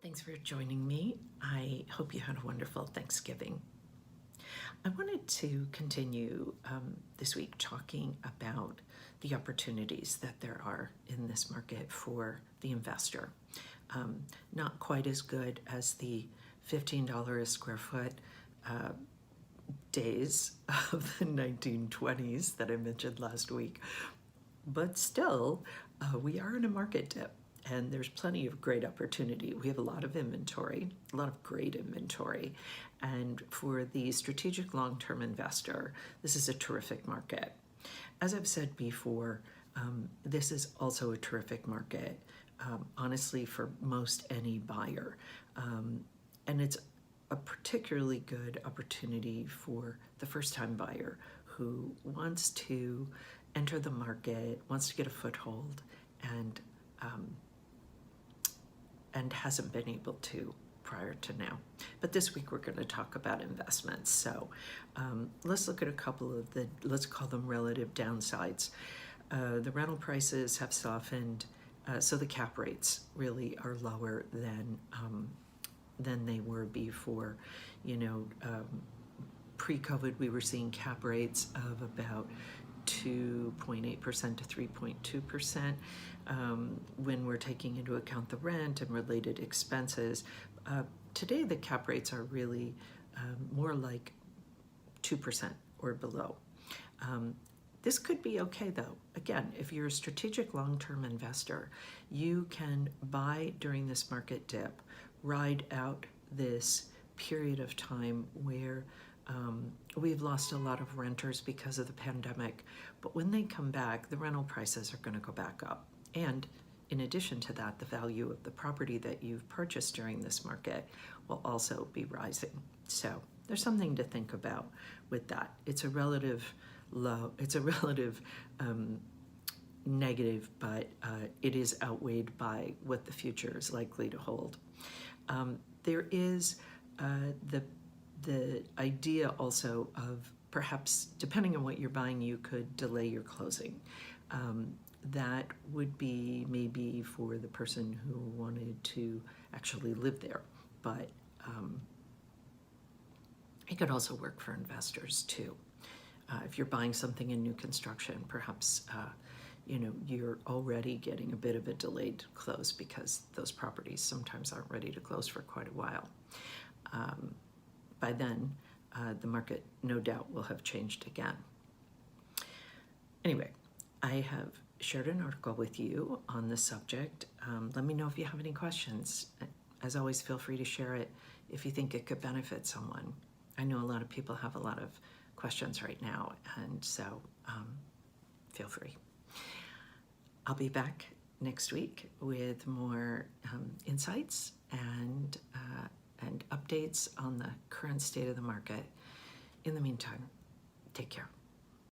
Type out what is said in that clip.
Thanks for joining me. I hope you had a wonderful Thanksgiving. I wanted to continue this week talking about the opportunities that there are in this market for the investor. Not quite as good as the $15 a square foot days of the 1920s that I mentioned last week, but still, we are in a market dip. And there's plenty of great opportunity. We have a lot of inventory, a lot of great inventory. And for the strategic long-term investor, this is a terrific market. As I've said before, this is also a terrific market, honestly, for most any buyer. And it's a particularly good opportunity for the first-time buyer who wants to enter the market, wants to get a foothold, and hasn't been able to prior to now. But this week we're going to talk about investments. So let's look at a couple of let's call them relative downsides. The rental prices have softened, so the cap rates really are lower than they were before. Pre-COVID we were seeing cap rates of about 2.8% to 3.2%. When we're taking into account the rent and related expenses. Today the cap rates are really more like 2% or below. This could be okay though. Again, if you're a strategic long-term investor, you can buy during this market dip, ride out this period of time where we've lost a lot of renters because of the pandemic, but when they come back, the rental prices are going to go back up. And in addition to that, the value of the property that you've purchased during this market will also be rising. So there's something to think about with that. It's a relative low, it's a relative negative, but it is outweighed by what the future is likely to hold. There is the idea also of perhaps, depending on what you're buying, you could delay your closing. That would be maybe for the person who wanted to actually live there, but it could also work for investors too. If you're buying something in new construction, perhaps you're already getting a bit of a delayed close because those properties sometimes aren't ready to close for quite a while. By then, the market no doubt will have changed again. Anyway, I have shared an article with you on this subject. Let me know if you have any questions. As always, feel free to share it if you think it could benefit someone. I know a lot of people have a lot of questions right now, and so feel free. I'll be back next week with more insights and updates on the current state of the market. In the meantime, take care.